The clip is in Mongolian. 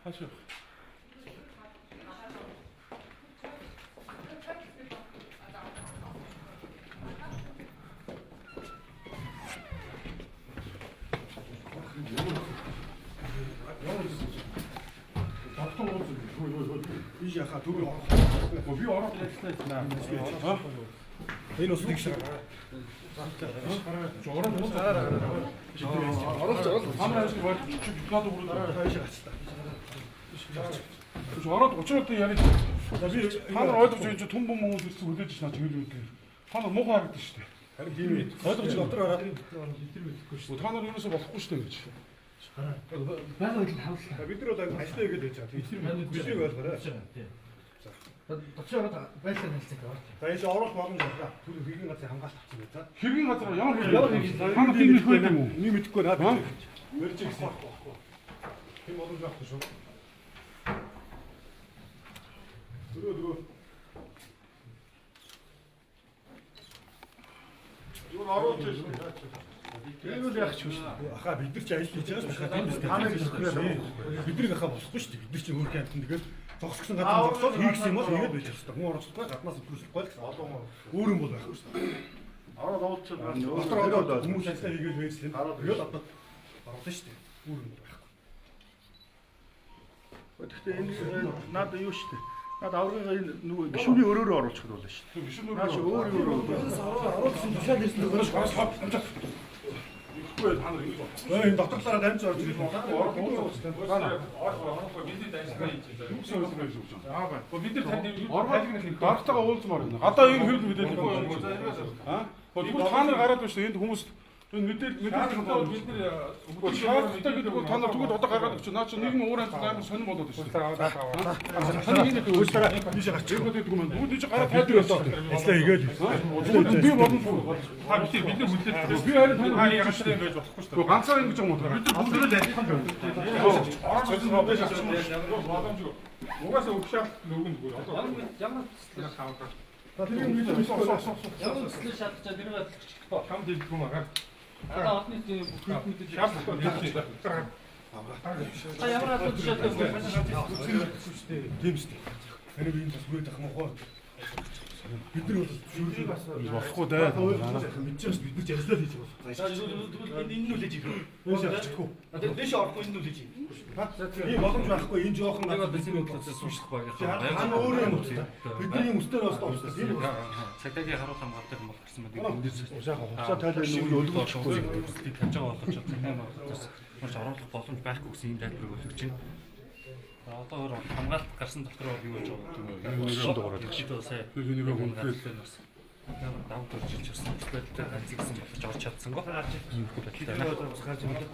하시오. 이제 아까 두개 와. 뭐 위 알아 됐다. 어? 얘는 어디 있어? 저 알았어. 아무나 뭐 나도 모르다. 저 알아도 어쩌겠다 야니. 하나 어디서 저돈 못 먹는 수 어디 지나 지금 이렇게. 하나 먹어 하겠다 시대. 이미 어디 지금 어떠라? 뭐 하나 이러면서 막 하고 싶대 그렇지. Байгаа л хавлаа. 밑으로 다 다시 되게 됐죠. 밑으로 가서 그래. Дочоод байлаа хэлцээ гоо. 자 이제 어록 먹은 거다. 둘이 비긴 같이 한 가지 잡겠다. хэргийн газар ямар ямар 하나 тийм их байдаг юм уу? 니 мэдгүй наад. 어? 멸치 있어. 힘 얻은 줄 알았어. 들어. 이건 알아듣지. 이거 내가 치우시. 아까 бид нар ч ажил хийж байгаа шүү. Тийм дээ. Танаа гэж хэлээ. Бидний ахаа босхгүй шүү. Бид нар чи өөр хэмтэн тэгээд зогсгсон газар зогсоод хийгсэн юм бол хийгээд байж хэвээр. Хүн оролцохгүй гаднаас төрүүлэхгүй л гэсэн. Өөр юм бол байхгүй шүү. Араа давуулчих. Дотор одоо хүмүүс ажиллаа хийгээд байжсэн. Тэгээд одоо оруулсан шүү. Өөр юм байхгүй. Гэхдээ энэ надад юу шүү дээ. Надад аврагын нөгөө гişүний өрөөрөө оруулчихад болно шүү дээ. гişүн Наач өөр. оруулсан тушаал ирсэн дөрөж гарах. 왜 하나 이거. энэ доторлороо дамж орж ирэх юм. бид нар танд дарагтайгаа уулзмаар байна. Гадаа энэ хөл мэдээлэл байхгүй. Аа? Тэгвэл та нар гараад байна шүү. Энд хүмүүс энэ мэдээлэл бид нар шаардлагатай гэдэг бол та нар тэгвэл одоо гаргаад өгч. Наа чи нийгэм уур амьсгал амар сонирн болоод байна шүү. Таны энэ Өөрсдөө тийш гарч ирэх гэдэг юм. Бүгд чи гараад тайлбар болоо. ажиллаа хийгээд. Би бодсон шүү. Та бид нар хүлээж. Би харин таны яагаад ингэж болохгүй шүү. Ганцаар ингэж юм уу? Бид нар бүгд л адилхан байна. Орсон бодож авсан. Боломжгүй. Угаасаа өгшаал нөгөн зүгээр. Одоо ямар таваа. Ямар төсөл шаардлагатай нэр батлагч. Хам дэлгэх юм аа. Одоо одны тийм бүхэлдээ Шаардлагатай дэлгэх. ямар хатууд шаардлагатай Тийм шүү. Тэний би энэ бас бүрээд ах мохоо. Бид нар бол шүргийг бас болохгүй дээ. мэдчихэж бид нар ч ажиллаа хийж байгаа. тэгвэл энэ нь үлээж ирэх. Өөс явчихгүй. Дэше орохгүй энэ нь үлээж ирэх. Тийм боломж байхгүй энэ жоохон Тэгээд бензин бодлоос суушлах байгаа. хаана өөр юм уу? Бидний өстөр бас тоостой. Тийм үү? Цагдаагийн харуулт хамгаалдаг юм бол гэсэн мэт эндээс Хугацаа тайлбар нэг өлгөөлөхгүй. төлөвлөлтийг тавьж байгаа болгож цагдаагийн бодлоос маш оруулах боломж байхгүй гэсэн юм тайлбарыг өгч байна. Одоо хамгаалалт гарсан дотроо юу гэж байгаа юм бэ? дуурайд багш. Одоо сая Энийг хүндээл. давд орж ирж ирсэн байдлаар ганцхан болсон болж орч чадсангүй. Бид нар бас гарч ирэх.